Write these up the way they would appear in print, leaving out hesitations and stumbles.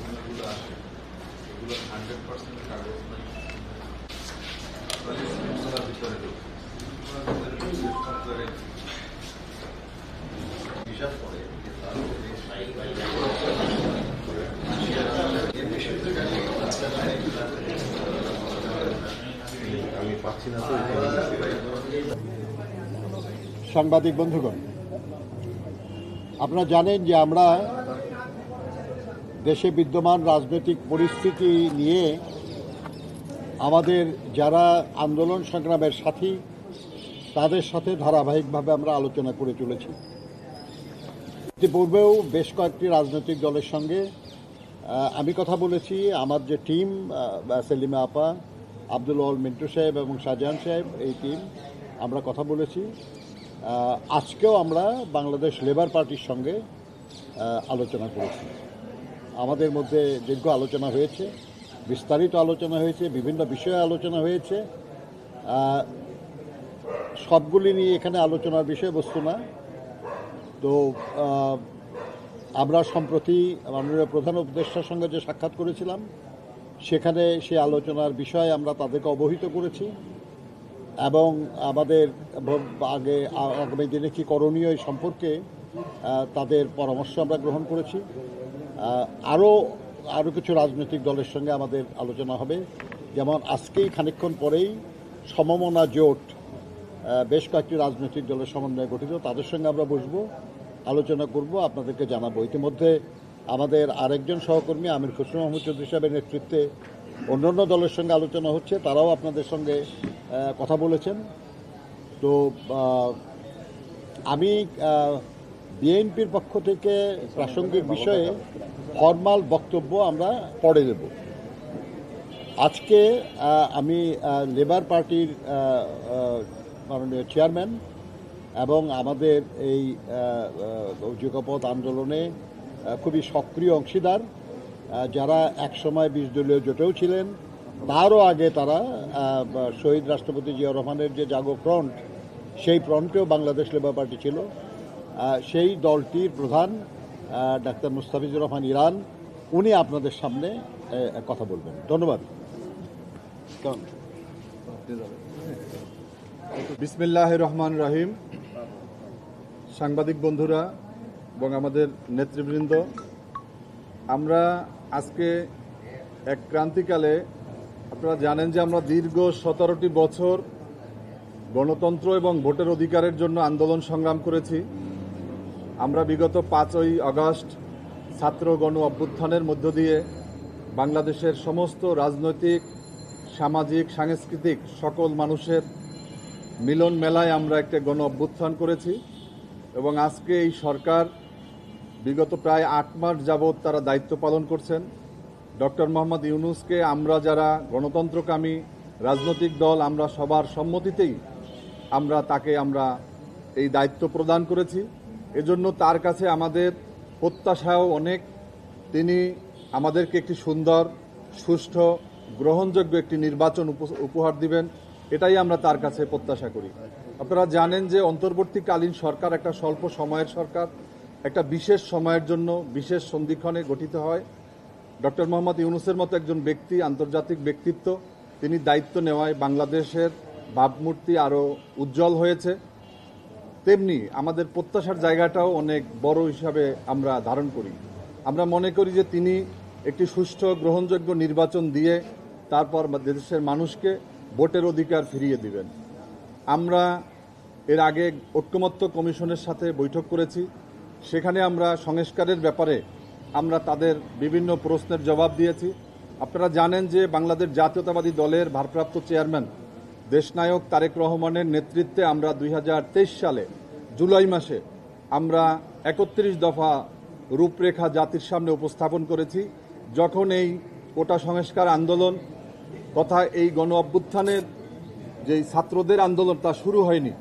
ইমেলগুলো আসে এগুলো 100% কাগজ নাই, ভিতরে হিসাব করে আমি পাচ্ছি না। সাংবাদিক বন্ধুগণ, আপনারা জানেন যে আমরা দেশে বিদ্যমান রাজনৈতিক পরিস্থিতি নিয়ে আমাদের যারা আন্দোলন সংগ্রামের সাথী তাদের সাথে ধারাবাহিকভাবে আমরা আলোচনা করে চলেছি। ইতিপূর্বেও বেশ কয়েকটি রাজনৈতিক দলের সঙ্গে আমি কথা বলেছি। আমার যে টিম, সেলিমা আপা, আব্দুল ওয়াল মিন্টু সাহেব এবং শাহজাহান সাহেব, এই টিম আমরা কথা বলেছি। আজকেও আমরা বাংলাদেশ লেবার পার্টির সঙ্গে আলোচনা করেছি। আমাদের মধ্যে দীর্ঘ আলোচনা হয়েছে, বিস্তারিত আলোচনা হয়েছে, বিভিন্ন বিষয়ে আলোচনা হয়েছে। সবগুলি নিয়ে এখানে আলোচনার বিষয়বস্তু না। তো আমরা সম্প্রতি মাননীয় প্রধান উপদেষ্টার সঙ্গে যে সাক্ষাৎ করেছিলাম সেখানে সে আলোচনার বিষয়ে আমরা তাদেরকে অবহিত করেছি এবং আমাদের আগামী দিনে কী করণীয় এই সম্পর্কে তাদের পরামর্শ আমরা গ্রহণ করেছি। আরও কিছু রাজনৈতিক দলের সঙ্গে আমাদের আলোচনা হবে, যেমন আজকেই খানিকক্ষণ পরেই সমমনা জোট বেশ কয়েকটি রাজনৈতিক দলের সমন্বয়ে গঠিত, তাদের সঙ্গে আমরা বসবো, আলোচনা করব, আপনাদেরকে জানাবো। ইতিমধ্যে আমাদের আরেকজন সহকর্মী আমির খসরু মাহমুদ চৌধুরী সাহেবের নেতৃত্বে অন্যান্য দলের সঙ্গে আলোচনা হচ্ছে, তারাও আপনাদের সঙ্গে কথা বলেছেন। তো আমি বিএনপির পক্ষ থেকে প্রাসঙ্গিক বিষয়ে ফরমাল বক্তব্য আমরা পরে দেব। আজকে আমি লেবার পার্টির মাননীয় চেয়ারম্যান এবং আমাদের এই যুগপথ আন্দোলনে খুবই সক্রিয় অংশীদার, যারা একসময় 20 দলীয় জোটেও ছিলেন, তারও আগে তারা শহীদ রাষ্ট্রপতি জিয়াউর রহমানের যে জাগো ফ্রন্ট, সেই ফ্রন্টেও বাংলাদেশ লেবার পার্টি ছিল। সেই দলটির প্রধান ডাক্তার মুস্তাফিজুর রহমান ইরান, উনি আপনাদের সামনে কথা বলবেন। ধন্যবাদ। বিসমিল্লাহির রহমানির রহিম। সাংবাদিক বন্ধুরা এবং আমাদের নেতৃবৃন্দ, আমরা আজকে এক ক্রান্তিকালে, আপনারা জানেন যে আমরা দীর্ঘ 17টি বছর গণতন্ত্র এবং ভোটের অধিকারের জন্য আন্দোলন সংগ্রাম করেছি। আমরা বিগত 5ই আগস্ট ছাত্র গণ অভ্যুত্থানের মধ্য দিয়ে বাংলাদেশের সমস্ত রাজনৈতিক, সামাজিক, সাংস্কৃতিক সকল মানুষের মিলন মেলায় আমরা একটা গণ অভ্যুত্থান করেছি এবং আজকে এই সরকার বিগত প্রায় 8 মাস যাবৎ তারা দায়িত্ব পালন করছেন। ডক্টর মোহাম্মদ ইউনূসকে আমরা যারা গণতন্ত্রকামী রাজনৈতিক দল, আমরা সবার সম্মতিতেই তাকে এই দায়িত্ব প্রদান করেছি। এজন্য তার কাছে আমাদের প্রত্যাশাও অনেক। তিনি আমাদেরকে একটি সুন্দর, সুষ্ঠু, গ্রহণযোগ্য একটি নির্বাচন উপহার দিবেন, এটাই আমরা তার কাছে প্রত্যাশা করি। আপনারা জানেন যে অন্তর্বর্তীকালীন সরকার একটা স্বল্প সময়ের সরকার, একটা বিশেষ সময়ের জন্য বিশেষ সন্ধিক্ষণে গঠিত হয়। ডক্টর মোহাম্মদ ইউনূসের মতো একজন ব্যক্তি, আন্তর্জাতিক ব্যক্তিত্ব, তিনি দায়িত্ব নেওয়ায় বাংলাদেশের ভাবমূর্তি আরও উজ্জ্বল হয়েছে। তেমনি আমাদের প্রত্যাশার জায়গাটাও অনেক বড় হিসাবে আমরা ধারণ করি। আমরা মনে করি যে তিনি একটি সুষ্ঠু, গ্রহণযোগ্য নির্বাচন দিয়ে তারপর দেশের মানুষকে ভোটের অধিকার ফিরিয়ে দিবেন। আমরা এর আগে ঐক্যমত্য কমিশনের সাথে বৈঠক করেছি। সেখানে আমরা সংস্কারের ব্যাপারে তাদের বিভিন্ন প্রশ্নের জবাব দিয়েছি। আপনারা জানেন যে বাংলাদেশ জাতীয়তাবাদী দলের ভারপ্রাপ্ত চেয়ারম্যান দেশনায়ক তারেক রহমানের নেতৃত্বে আমরা 2023 সালে জুলাই মাসে 31 দফা রূপরেখা জাতির সামনে উপস্থাপন করেছি। যখন এই কোটা সংস্কার আন্দোলন তথা এই গণ অভ্যুত্থানের যে ছাত্রদের আন্দোলন তা শুরু হয়নি,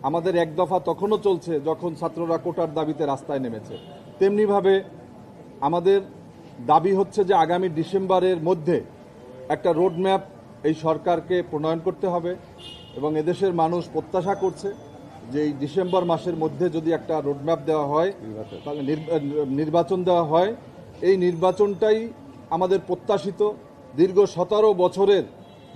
আমাদের এক দফা তখনও চলছে, যখন ছাত্ররা কোটার দাবিতে রাস্তায় নেমেছে। তেমনিভাবে আমাদের দাবি হচ্ছে যে আগামী ডিসেম্বরের মধ্যে একটা রোডম্যাপ এই সরকারকে প্রণয়ন করতে হবে এবং এদেশের মানুষ প্রত্যাশা করছে যে এই ডিসেম্বর মাসের মধ্যে যদি একটা রোডম্যাপ দেওয়া হয়, নির্বাচন দেওয়া হয়, এই নির্বাচনটাই আমাদের প্রত্যাশিত দীর্ঘ 17 বছরের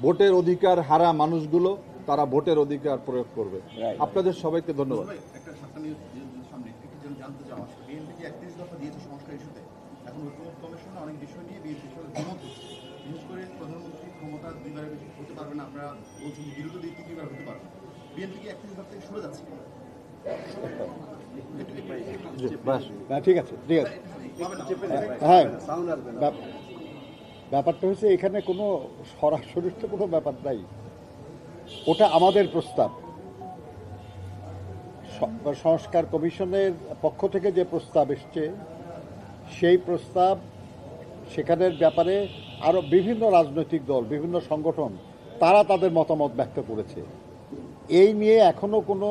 ভোটের অধিকার হারা মানুষগুলো তারা ভোটের অধিকার প্রয়োগ করবে। আপনাদের সবাইকে ধন্যবাদ। একটা সাতটা নিউজ সামনে একটু যেন জানতে চাওয়া বিএনপি যে 31 দফা দিয়েছে সংস্কার ইস্যুতে, এখন ঐক্যমত্য কমিশনে অনেক বিষয় নিয়ে বিএনপির সাথে দ্বিমত হচ্ছে। বিশেষ করে প্রধানমন্ত্রী ক্ষমতা দুইবারের বেশি হতে পারবে না, আপনারা বলছেন বিরোধী দিক থেকে দুইবার হতে পারবে। বিএনপি কি 31 দফা থেকে সরে যাচ্ছে? না, ঠিক আছে, ঠিক আছে। হ্যাঁ, ব্যাপারটা হচ্ছে এখানে কোনো সরাসরি তো কোনো ব্যাপার নাই, ওটা আমাদের প্রস্তাব। সংস্কার কমিশনের পক্ষ থেকে যে প্রস্তাব এসছে সেই প্রস্তাব, সেখানের ব্যাপারে আরও বিভিন্ন রাজনৈতিক দল, বিভিন্ন সংগঠন তারা তাদের মতামত ব্যক্ত করেছে। এই নিয়ে এখনো কোনো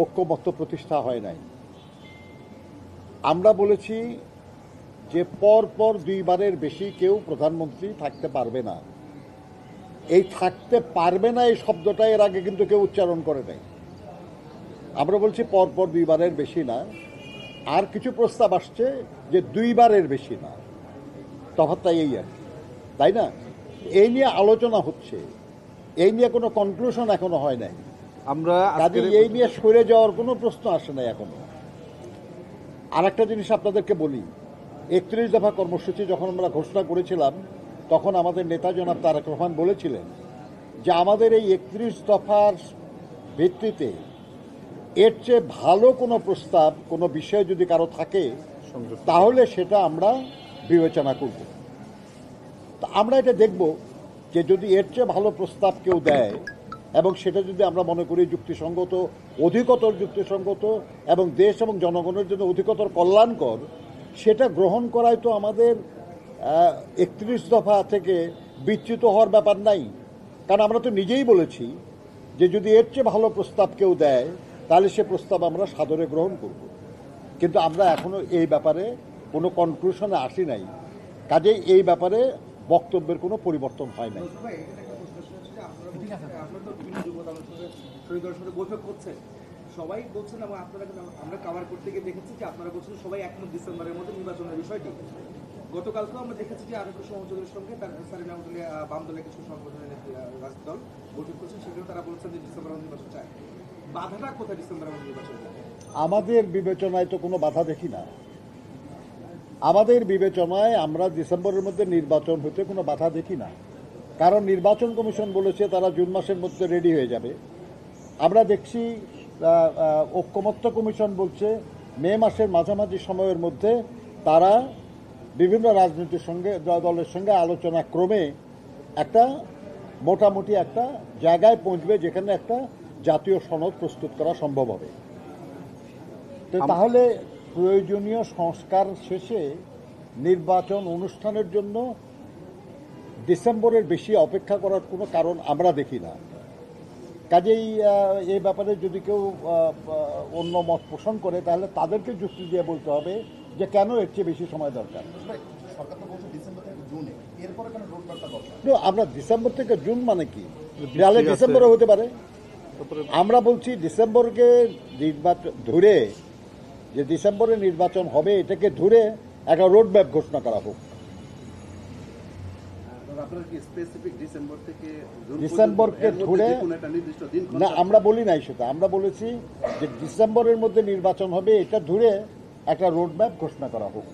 ঐক্যমত্য প্রতিষ্ঠা হয় নাই। আমরা বলেছি যে পরপর দুইবারের বেশি কেউ প্রধানমন্ত্রী থাকতে পারবে না। এই থাকতে পারবে না এই শব্দটা এর আগে কিন্তু কেউ উচ্চারণ করে নাই। আমরা বলছি পরপর দুইবারের বেশি না। আর কিছু প্রস্তাব আসছে যে দুইবারের বেশি না, তফাৎটা এই আর কি, তাই না? এই নিয়ে আলোচনা হচ্ছে, এই নিয়ে কোনো কনক্লুশন এখনো হয় নাই। আমরা কাজে এই নিয়ে সরে যাওয়ার কোনো প্রশ্ন আসে নাই এখনো। আর একটা জিনিস আপনাদেরকে বলি, 31 দফা কর্মসূচি যখন আমরা ঘোষণা করেছিলাম তখন আমাদের নেতা জনাব তারেক রহমান বলেছিলেন যে আমাদের এই 31 দফার ভিত্তিতে এর চেয়ে ভালো কোনো প্রস্তাব, কোনো বিষয় যদি কারো থাকে তাহলে সেটা আমরা বিবেচনা করব। তা আমরা এটা দেখব যে যদি এর চেয়ে ভালো প্রস্তাব কেউ দেয় এবং সেটা যদি আমরা মনে করি যুক্তিসঙ্গত, অধিকতর যুক্তিসঙ্গত এবং দেশ এবং জনগণের জন্য অধিকতর কল্যাণকর, সেটা গ্রহণ করাই তো আমাদের 31 দফা থেকে বিচ্যুত হওয়ার ব্যাপার নাই। কারণ আমরা তো নিজেই বলেছি যে যদি এর চেয়ে ভালো প্রস্তাব কেউ দেয় তাহলে সে প্রস্তাব আমরা সাদরে গ্রহণ করব। কিন্তু আমরা এখনো এই ব্যাপারে কোনো কনক্লুশনে আসি নাই, কাজেই এই ব্যাপারে বক্তব্যের কোনো পরিবর্তন হয় নাই। বৈঠক করছে সবাই বলছেন এবং আপনারা আমরা কভার করতে গিয়ে দেখেছি যে আপনারা বলছেন সবাই একমত ডিসেম্বরের মধ্যে নির্বাচনের বিষয়টি। গতকালকেও আমরা দেখেছি যে আরেকটু সহযোগের সঙ্গে তার বাম দলের কিছু সংগঠনের রাজনৈতিক দল বৈঠক করছেন, সেখানে তারা বলছেন যে ডিসেম্বরের নির্বাচন চায়। বাধাটা কোথায় ডিসেম্বরের মধ্যে নির্বাচন? আমাদের বিবেচনায় তো কোনো বাধা দেখি না। আমাদের বিবেচনায় আমরা ডিসেম্বরের মধ্যে নির্বাচন হতে কোনো বাধা দেখি না, কারণ নির্বাচন কমিশন বলেছে তারা জুন মাসের মধ্যে রেডি হয়ে যাবে। আমরা দেখছি ঐক্যমত্য কমিশন বলছে মে মাসের মাঝামাঝি সময়ের মধ্যে তারা বিভিন্ন রাজনৈতিক দলের সঙ্গে আলোচনা ক্রমে একটা মোটামুটি একটা জায়গায় পৌঁছবে যেখানে একটা জাতীয় সনদ প্রস্তুত করা সম্ভব হবে। তো তাহলে প্রয়োজনীয় সংস্কার শেষে নির্বাচন অনুষ্ঠানের জন্য ডিসেম্বরের বেশি অপেক্ষা করার কোনো কারণ আমরা দেখি না। কাজেই এই ব্যাপারে যদি কেউ অন্য মত পোষণ করে তাহলে তাদেরকে যুক্তি দিয়ে বলতে হবে যে কেন এর চেয়ে বেশি সময় দরকার। সরকার তো বলছে ডিসেম্বর থেকে জুনে, এরপরে কেন রোডম্যাপটা দরকার? আমরা ডিসেম্বর থেকে জুন মানে কি, তাহলে ডিসেম্বরে হতে পারে। আমরা বলছি ডিসেম্বরকে নির্বাচন ধরে, যে ডিসেম্বরে নির্বাচন হবে এটাকে ধরে একটা রোডম্যাপ ঘোষণা করা হোক। ডিসেম্বরকে ধরে না, আমরা বলি নাই সেটা, আমরা বলেছি যে ডিসেম্বরের মধ্যে নির্বাচন হবে এটা ধরে একটা রোডম্যাপ ঘোষণা করা হোক।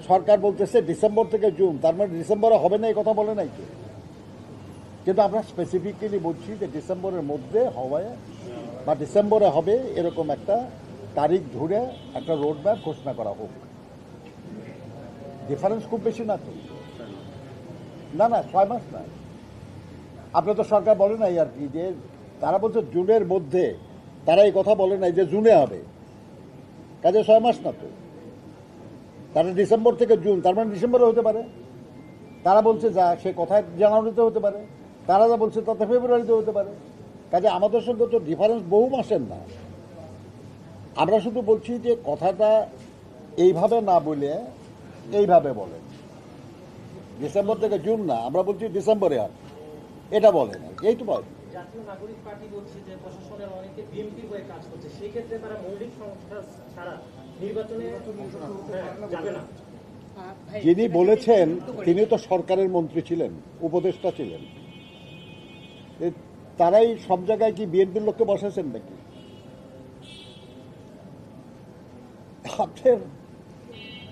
সরকার বলতেছে ডিসেম্বর থেকে জুন, তার মানে ডিসেম্বরে হবে না এই কথা বলে নাই, কিন্তু আমরা স্পেসিফিক্যালি বলছি যে ডিসেম্বরের মধ্যে হবে বা ডিসেম্বরে হবে এরকম একটা তারিখ ধরে একটা রোডম্যাপ ঘোষণা করা হোক। ডিফারেন্স খুব বেশি না তো, না 6 মাস না। আপনি তো সরকার বলে নাই আর কি, যে তারা বলছে জুনের মধ্যে, তারা এই কথা বলে নাই যে জুনে হবে, কাজে 6 মাস না তো। তারা ডিসেম্বর থেকে জুন, তার মানে ডিসেম্বরে হতে পারে। তারা বলছে যা সে কথায় জানুয়ারিতে হতে পারে, তারা যা বলছে তাতে ফেব্রুয়ারিতে হতে পারে। কাজে আমাদের সঙ্গে তো ডিফারেন্স বহু মাসের না। আমরা শুধু বলছি যে কথাটা এইভাবে না বলে এইভাবে বলেন, ডিসেম্বর থেকে জুন না, আমরা বলছি ডিসেম্বরে হবে, এটা বলেন, এই তো বলেন। জাতীয় নাগরিক পার্টি বলছে যে প্রশাসনের অনেকে বিএনপির হয়ে কাজ করছে, সেই ক্ষেত্রে তারা মৌলিক সংস্কার ছাড়া নির্বাচনে যাবে না। ভাই, যিনি এটা বলেছেন যুক্ত করে- তিনি তো সরকারের মন্ত্রী ছিলেন, উপদেষ্টা ছিলেন। তারাই সব জায়গায় কি বিএনপির লোককে বসাইছেন নাকি? আপনার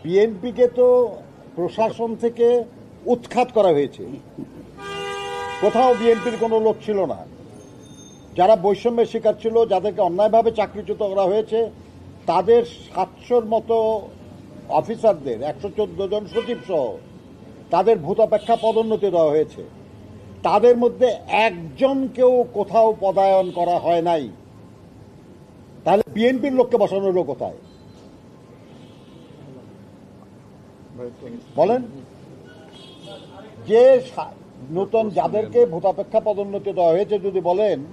বিএনপিকে তো প্রশাসন থেকে উৎখাত করা হয়েছে, কোথাও বিএনপির কোনো লোক ছিল না। যারা বৈষম্যের শিকার ছিল, যাদেরকে অন্যায়ভাবে চাকরিচ্যুত করা হয়েছে, তাদের 700-র মতো অফিসারদের, 114 জন সচিব সহ তাদের ভূতাপেক্ষা পদোন্নতি দেওয়া হয়েছে। তাদের মধ্যে একজনকেও কোথাও পদায়ন করা হয় নাই। তাহলে বিএনপির লোককে বসানো হলো কোথায় বলেন? যে নতুন যাদেরকে ভূতাপেক্ষা পদোন্নতি দেওয়া হয়েছে, যদি বলেন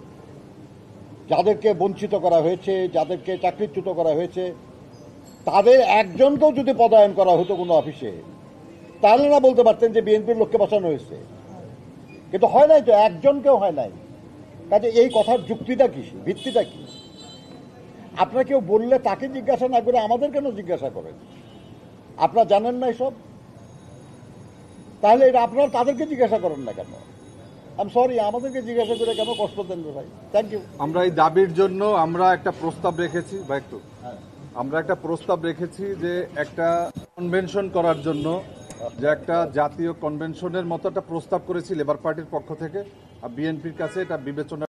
যাদেরকে বঞ্চিত করা হয়েছে, যাদেরকে চাকরিচ্যুত করা হয়েছে, তাদের একজনকেও যদি পদায়ন করা হতো কোনো অফিসে, তাহলে না বলতে পারতেন যে বিএনপির লোককে বসানো হয়েছে। কিন্তু হয় নাই তো, একজনকেও হয় নাই। কাজে এই কথার যুক্তিটা কি, ভিত্তিটা কি? আপনারা কেউ বললে তাকে জিজ্ঞাসা না করে আমাদের কেন জিজ্ঞাসা করেন? আপনারা জানেন না এসব? তাহলে এটা আপনারা তাদেরকে জিজ্ঞাসা করেন না কেন? আই এম সরি, আমাদেরকে জিজ্ঞাসা করে কেন কষ্ট দেন ভাই? Thank you. আমরা এই দাবির জন্য আমরা একটা প্রস্তাব রেখেছি ভাই, একটু আমরা একটা প্রস্তাব রেখেছি যে একটা কনভেনশন করার জন্য, যে একটা জাতীয় কনভেনশনের মতো একটা প্রস্তাব করেছি লেবার পার্টির পক্ষ থেকে। আর বিএনপির কাছে এটা বিবেচনা